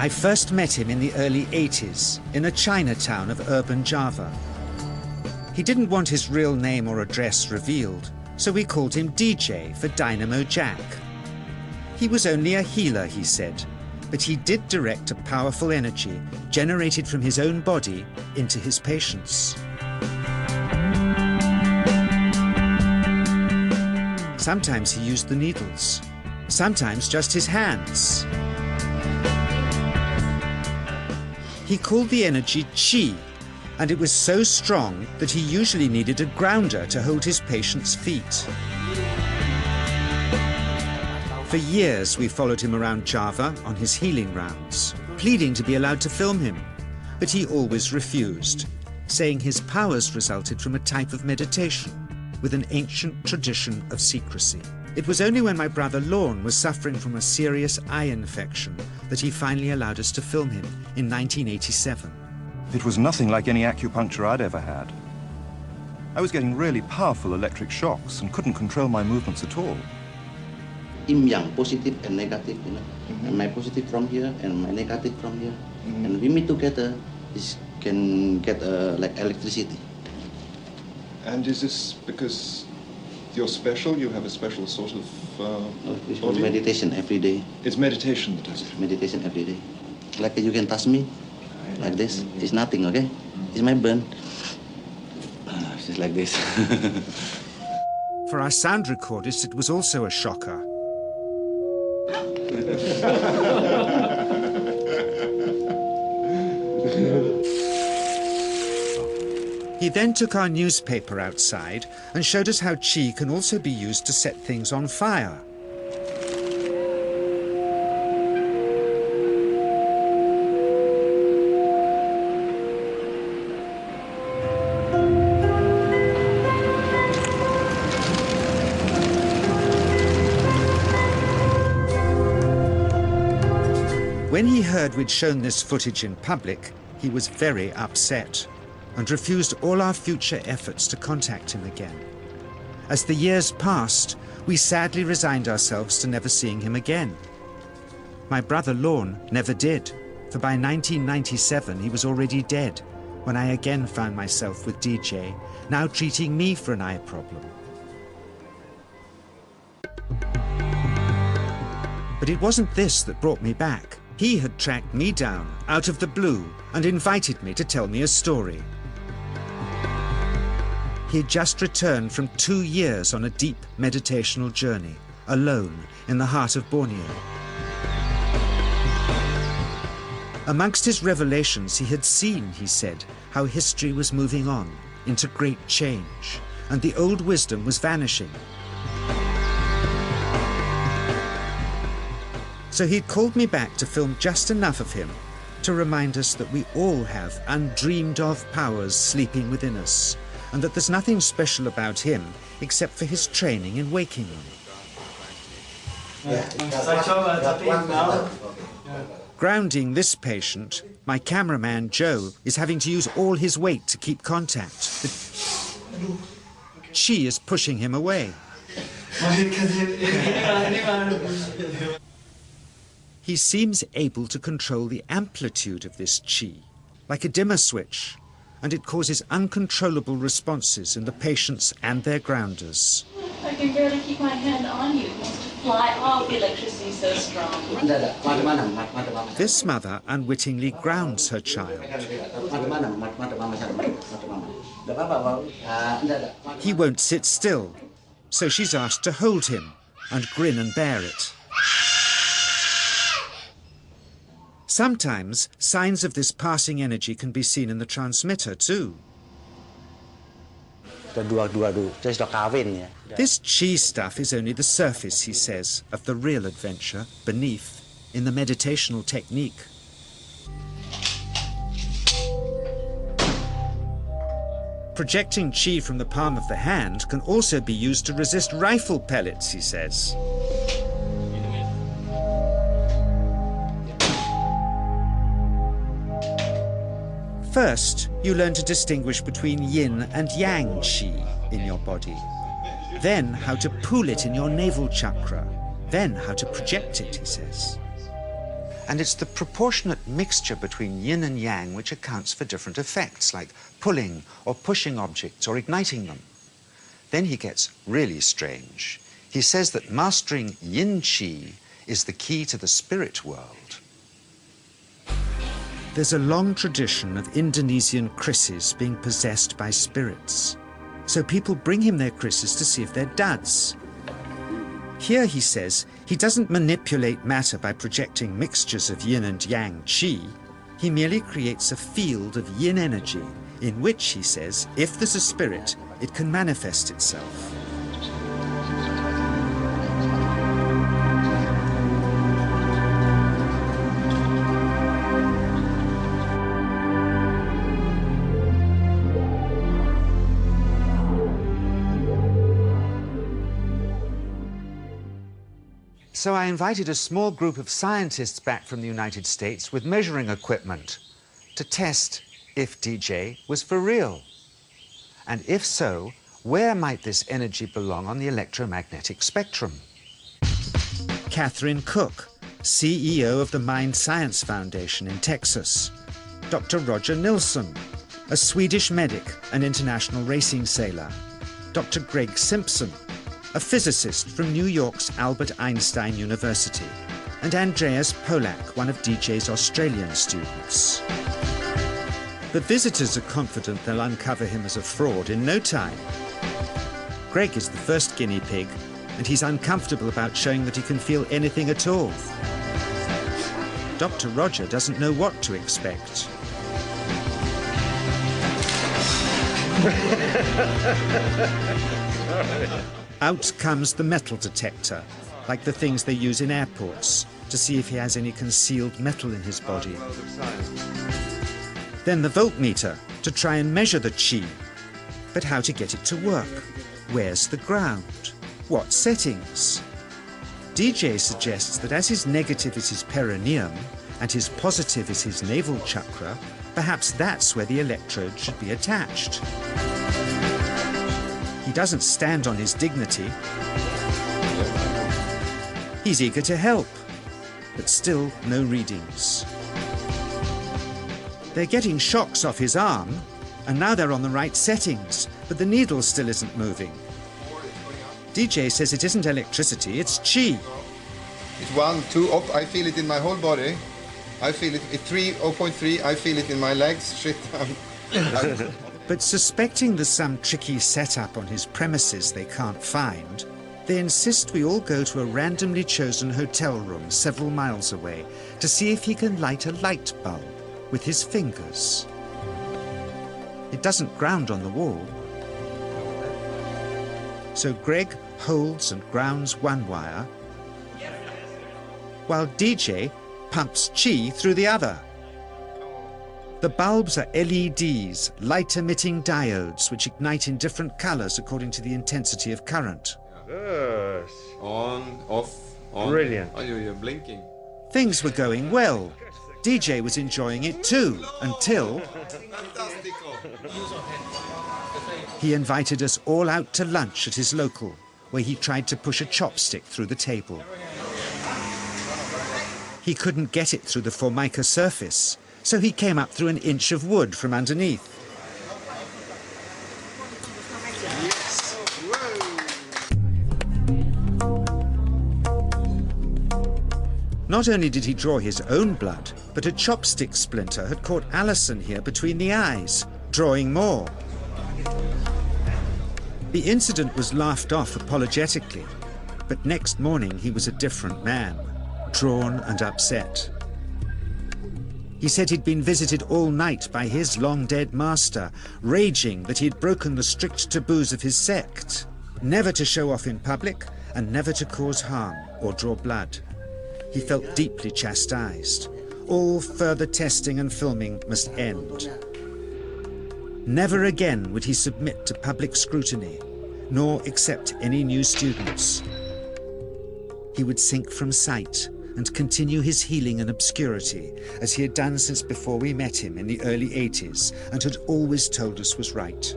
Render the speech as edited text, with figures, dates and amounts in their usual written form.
I first met him in the early 80s in a Chinatown of urban Java. He didn't want his real name or address revealed, so we called him DJ for Dynamo Jack. He was only a healer, he said, but he did direct a powerful energy generated from his own body into his patients. Sometimes he used the needles, sometimes just his hands. He called the energy Qi, and it was so strong that he usually needed a grounder to hold his patient's feet. For years we followed him around Java on his healing rounds, pleading to be allowed to film him, but he always refused, saying his powers resulted from a type of meditation with an ancient tradition of secrecy. It was only when my brother Lorne was suffering from a serious eye infection that he finally allowed us to film him in 1987. It was nothing like any acupuncture I'd ever had. I was getting really powerful electric shocks and couldn't control my movements at all. Yin yang, positive and negative, you know. And my positive from here and my negative from here. And we meet together, this can get like electricity. And is this because you're special? You have a special sort of body? Meditation every day. It's meditation that does it? Meditation every day. Like you can touch me, like this. It's nothing, okay? It's my burn. It's just like this. For our sound recordist, it was also a shocker. He then took our newspaper outside and showed us how Qi can also be used to set things on fire. When he heard we'd shown this footage in public, he was very upset and refused all our future efforts to contact him again. As the years passed, we sadly resigned ourselves to never seeing him again. My brother Lorne never did, for by 1997 he was already dead, when I again found myself with DJ, now treating me for an eye problem. But it wasn't this that brought me back. He had tracked me down out of the blue and invited me to tell me a story. He had just returned from 2 years on a deep meditational journey, alone in the heart of Borneo. Amongst his revelations, he had seen, he said, how history was moving on into great change, and the old wisdom was vanishing. So he'd called me back to film just enough of him to remind us that we all have undreamed of powers sleeping within us, and that there's nothing special about him except for his training in waking them. Grounding this patient, my cameraman Joe is having to use all his weight to keep contact. Qi is pushing him away. He seems able to control the amplitude of this Qi, like a dimmer switch, and it causes uncontrollable responses in the patients and their grounders. I can barely keep my hand on you. It wants to fly off. The electricity is so strong. This mother unwittingly grounds her child. He won't sit still, so she's asked to hold him and grin and bear it. Sometimes, signs of this passing energy can be seen in the transmitter too. This Qi stuff is only the surface, he says, of the real adventure beneath, in the meditational technique. Projecting Qi from the palm of the hand can also be used to resist rifle pellets, he says. First, you learn to distinguish between yin and yang Qi in your body. Then how to pool it in your navel chakra. Then how to project it, he says. And it's the proportionate mixture between yin and yang which accounts for different effects, like pulling or pushing objects or igniting them. Then he gets really strange. He says that mastering yin qi is the key to the spirit world. There's a long tradition of Indonesian krisis being possessed by spirits. So people bring him their krisis to see if they're duds. Here, he says, he doesn't manipulate matter by projecting mixtures of yin and yang qi. He merely creates a field of yin energy in which, he says, if there's a spirit, it can manifest itself. So I invited a small group of scientists back from the United States with measuring equipment to test if DJ was for real. And if so, where might this energy belong on the electromagnetic spectrum? Catherine Cook, CEO of the Mind Science Foundation in Texas. Dr. Roger Nilsson, a Swedish medic and international racing sailor. Dr. Greg Simpson, a physicist from New York's Albert Einstein University, and Andreas Polak, one of DJ's Australian students. The visitors are confident they'll uncover him as a fraud in no time. Greg is the first guinea pig, and he's uncomfortable about showing that he can feel anything at all. Dr. Roger doesn't know what to expect. Out comes the metal detector, like the things they use in airports, to see if he has any concealed metal in his body. Then the voltmeter, to try and measure the qi. But how to get it to work? Where's the ground? What settings? DJ suggests that as his negative is his perineum, and his positive is his navel chakra, perhaps that's where the electrode should be attached. He doesn't stand on his dignity. He's eager to help, but still no readings. They're getting shocks off his arm, and now they're on the right settings, but the needle still isn't moving. DJ says it isn't electricity, it's qi. It's 1, 2, up, I feel it in my whole body. I feel it, 3, 0.3, I feel it in my legs, shit. But suspecting there's some tricky setup on his premises they can't find, they insist we all go to a randomly chosen hotel room several miles away to see if he can light a light bulb with his fingers. It doesn't ground on the wall. So Greg holds and grounds one wire, while DJ pumps qi through the other. The bulbs are LEDs, light-emitting diodes, which ignite in different colors according to the intensity of current. Yes. On, off, on. Brilliant. Oh, you're blinking. Things were going well. DJ was enjoying it too, until he invited us all out to lunch at his local, where he tried to push a chopstick through the table. He couldn't get it through the formica surface, so he came up through an inch of wood from underneath. Not only did he draw his own blood, but a chopstick splinter had caught Alison here between the eyes, drawing more. The incident was laughed off apologetically, but next morning he was a different man, drawn and upset. He said he'd been visited all night by his long-dead master, raging that he'd broken the strict taboos of his sect, never to show off in public and never to cause harm or draw blood. He felt deeply chastised. All further testing and filming must end. Never again would he submit to public scrutiny, nor accept any new students. He would sink from sight and continue his healing in obscurity, as he had done since before we met him in the early 80s and had always told us was right.